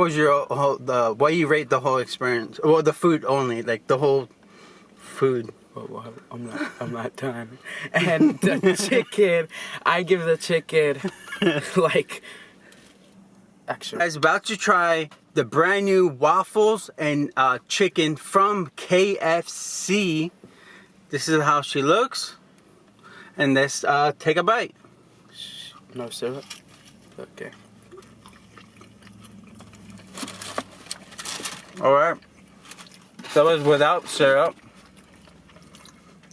What was your what you rate the whole experience? Well, the food only, like the whole food. Well, I'm not done. And the chicken, I give the chicken like extra. Guys, about to try the brand new waffles and chicken from KFC. This is how she looks, and let's take a bite. No syrup. Okay. All right. That was without syrup.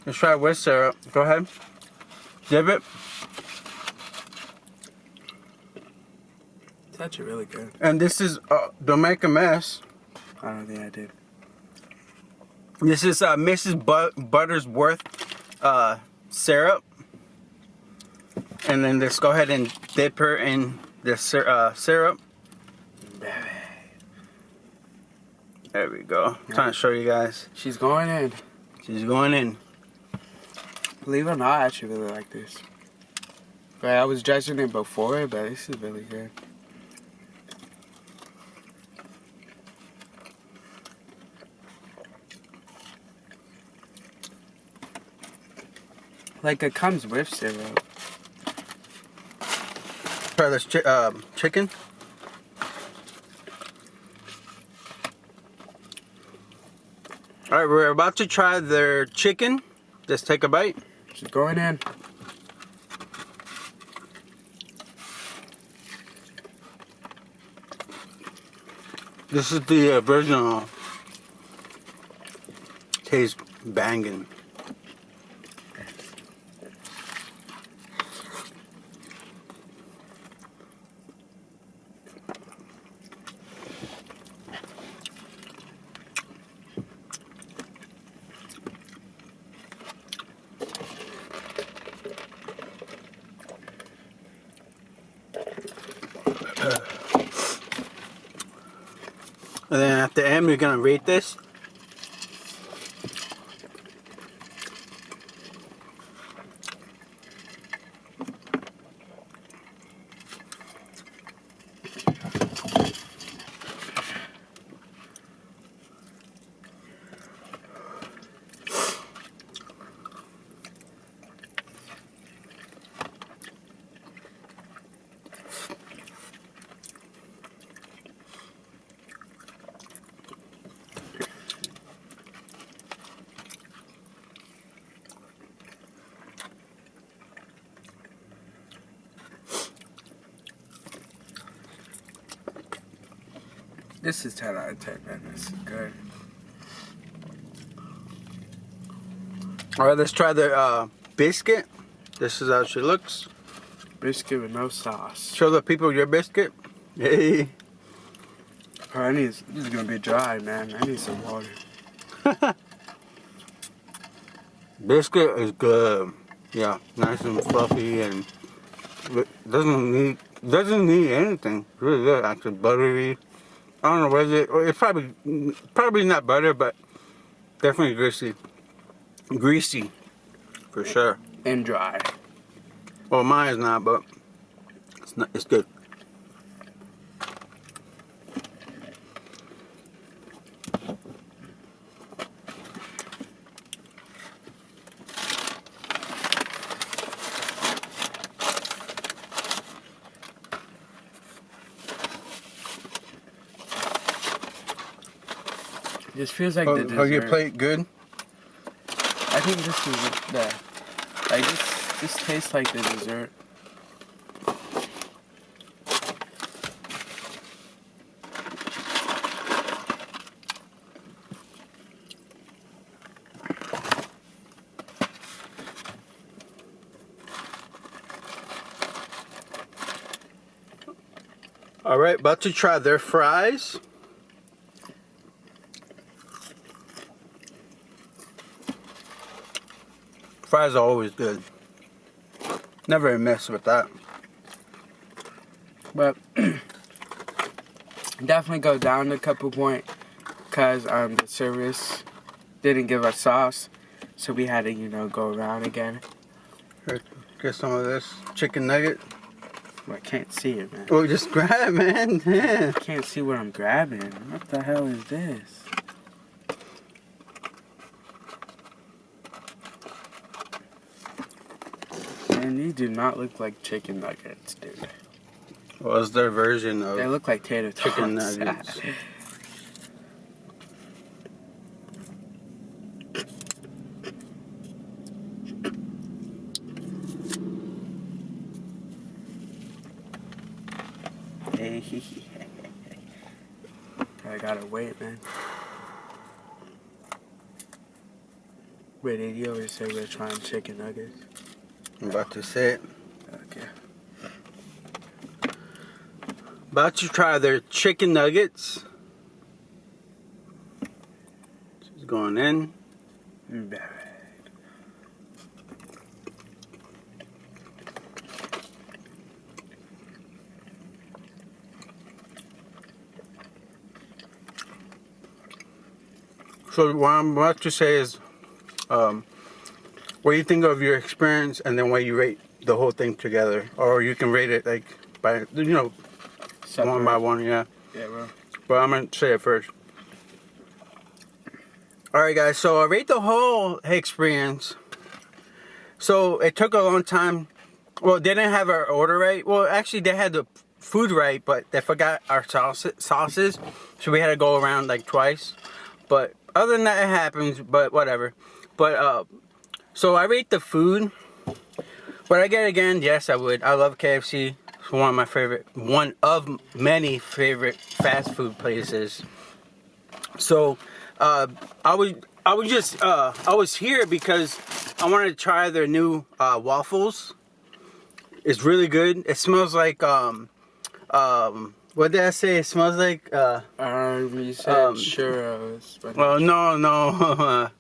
Let's try it with syrup. Go ahead. Dip it. It's actually really good. And this is, don't make a mess. I don't think I did. This is Mrs. Butterworth syrup. And then let's go ahead and dip her in the syrup. There we go. I'm trying to show you guys. She's going in. She's going in. Believe it or not, I actually really like this. But I was judging it before, but this is really good. Like it comes with syrup. Try this chicken. All right, we're about to try their chicken. Just take a bite. She's going in. This is the original. Tastes banging. And then at the end, we're gonna rate this. This is 10 out of 10, man. This is good. All right, let's try the biscuit. This is how she looks. Biscuit with no sauce. Show the people your biscuit. Hey. Oh, this is gonna be dry, man. I need some water. Biscuit is good. Yeah, nice and fluffy, and it doesn't need anything. It's really good, actually. Buttery. I don't know what is it. It's probably not butter, but definitely greasy. Greasy, for sure. And dry. Well, mine is not, but it's good. This feels like the dessert. Oh, your plate good? I think this is the. Like this tastes like the dessert. All right, about to try their fries. Fries are always good. Never a mess with that. But definitely go down a couple points because the service didn't give us sauce, so we had to, you know, go around again. Here, get some of this chicken nugget. Well, I can't see it, man. Well, just grab, man. Yeah. I can't see what I'm grabbing. What the hell is this? Man, these do not look like chicken nuggets, dude. Well, it's their version of They look like tater chicken tots. nuggets. I gotta wait, man. Wait, did you always say we're trying chicken nuggets? I'm about to say it. Okay. About to try their chicken nuggets. This is going in. Bad. So what I'm about to say is, what do you think of your experience, and then what you rate the whole thing together, or you can rate it like by, you know, Separate. one by one, yeah. Yeah, bro. But I'm gonna say it first. All right, guys. So I rate the whole experience. So it took a long time. Well, they didn't have our order right. Well, actually, they had the food right, but they forgot our sauces, so we had to go around like twice. But other than that, it happens. But whatever. But so I rate the food. Would I get it again? Yes, I would. I love KFC. It's one of many favorite fast food places. So I was here because I wanted to try their new waffles. It's really good. It smells like what did I say? It smells like You said churros. But well, no.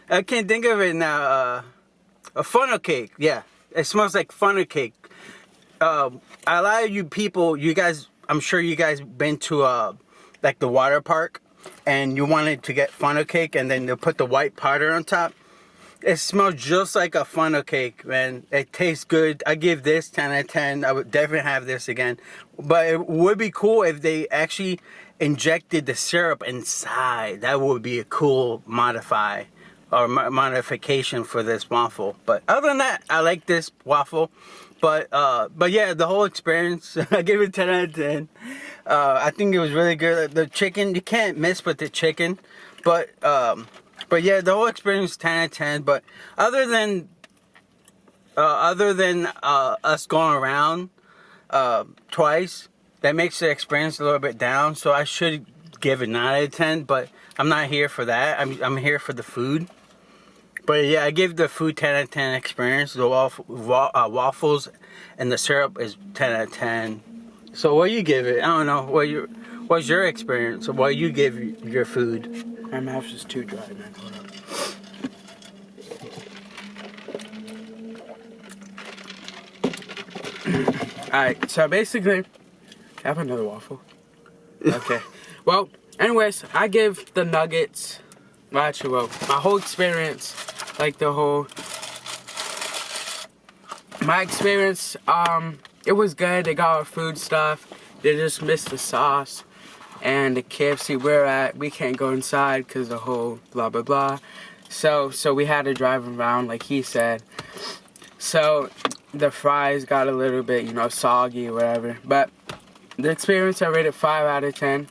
I can't think of it now. A funnel cake. Yeah, it smells like funnel cake. A lot of you people, you guys, I'm sure you guys been to like the water park, and you wanted to get funnel cake, and then they put the white powder on top. It smells just like a funnel cake, man. It tastes good. I give this 10 out of 10. I would definitely have this again. But it would be cool if they actually injected the syrup inside. That would be a cool modification for this waffle. But other than that, I like this waffle. But yeah, the whole experience, I give it 10 out of 10. I think it was really good. The chicken, you can't miss with the chicken. But yeah, the whole experience 10 out of 10. But other than us going around twice, that makes the experience a little bit down. So I should give it 9 out of 10. But I'm not here for that. I'm here for the food. But yeah, I give the food 10 out of 10 experience. The waffles and the syrup is 10 out of 10. So what do you give it? I don't know. What's your experience? What do you give your food? my mouth's just too dry, man. Alright, so basically, I have another waffle. Okay. Well, anyways, I give the nuggets, well, actually, well, my whole experience, like my experience, it was good. They got our food stuff. They just missed the sauce. And the KFC we're at, we can't go inside because the whole blah, blah, blah. So we had to drive around, like he said. So the fries got a little bit, soggy or whatever. But the experience, I rated 5 out of 10.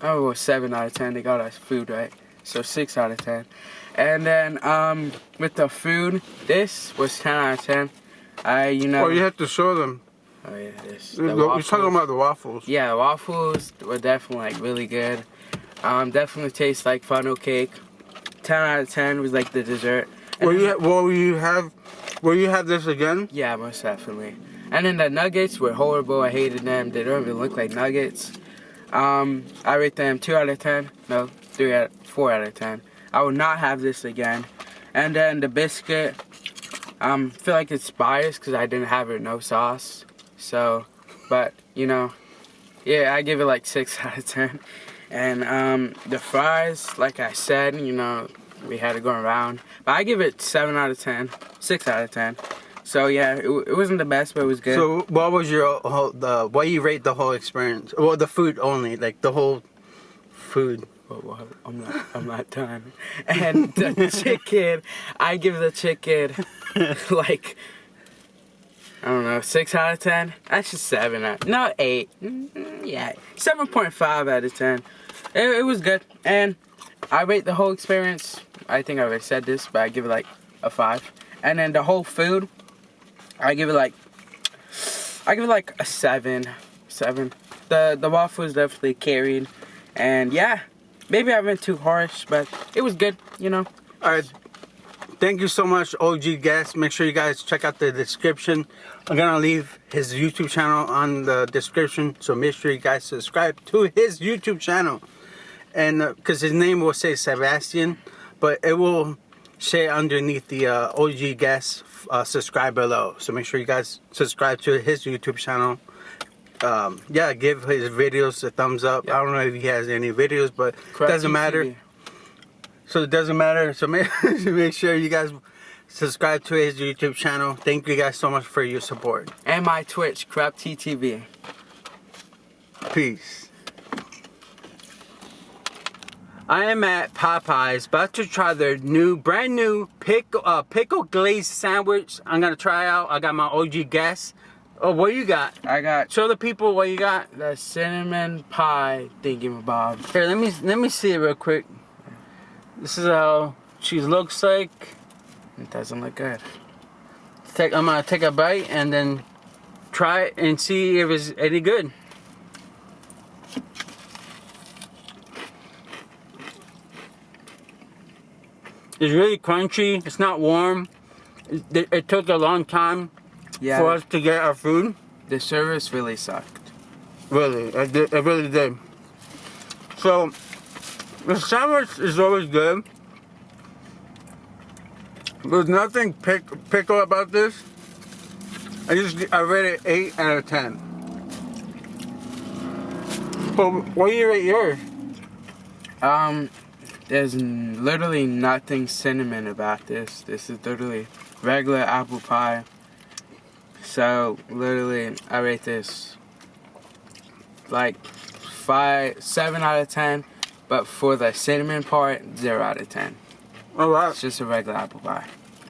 Oh, it was 7 out of 10. They got us food right. So 6 out of 10. And then with the food, this was 10 out of 10. Oh, you have to show them. Oh yeah, this. You're talking about the waffles. Yeah, waffles were definitely really good. Definitely tastes like funnel cake. 10 out of 10 was like the dessert. Will you have this again? Yeah, most definitely. And then the nuggets were horrible. I hated them. They don't even look like nuggets. I rate them 2 out of 10. No, 4 out of 10. I will not have this again. And then the biscuit, feel like it's biased because I didn't have it no sauce. So, but yeah, I give it like 6 out of 10. And the fries, like I said, we had to go around. But I give it 7 out of 10, 6 out of 10. So yeah, it wasn't the best, but it was good. So what was your whole, what do you rate the whole experience? Well, the food only, like the whole food. Well, I'm not done. And the chicken, I give the chicken like, I don't know, 6 out of 10. Actually 7 no, 8. Yeah, 7.5 out of 10. It was good, and I rate the whole experience. I think I already said this, but I give it like a 5. And then the whole food, I give it like a 7. The waffle was definitely carried, and yeah, maybe I went too harsh, but it was good, you know. All right. Thank you so much, OG guest. Make sure you guys check out the description. I'm gonna leave his YouTube channel on the description, so make sure you guys subscribe to his YouTube channel. And because his name will say Sebastian, but it will say underneath the OG guest, subscribe below. So make sure you guys subscribe to his YouTube channel. Yeah, give his videos a thumbs up. Yep. I don't know if he has any videos, but it doesn't matter. So it doesn't matter. So make sure you guys subscribe to his YouTube channel. Thank you guys so much for your support. And my Twitch, CrapTTV. Peace. I am at Popeyes, about to try their brand new pickle glaze sandwich. I'm gonna try out. I got my OG guest. Oh, what you got? I got. Show the people what you got. The cinnamon pie thingamabob. Here, let me see it real quick. This is how she looks like. It doesn't look good. I'm gonna take a bite and then try it and see if it's any good. It's really crunchy. It's not warm. It took a long time for us to get our food. The service really sucked. Really, it really did. So, the sandwich is always good. There's nothing pickle about this. I rate it 8 out of 10. But what do you rate yours? There's literally nothing cinnamon about this. This is literally regular apple pie. So literally, I rate this like 7 out of 10. But for the cinnamon part, 0 out of 10. All right. It's just a regular apple pie.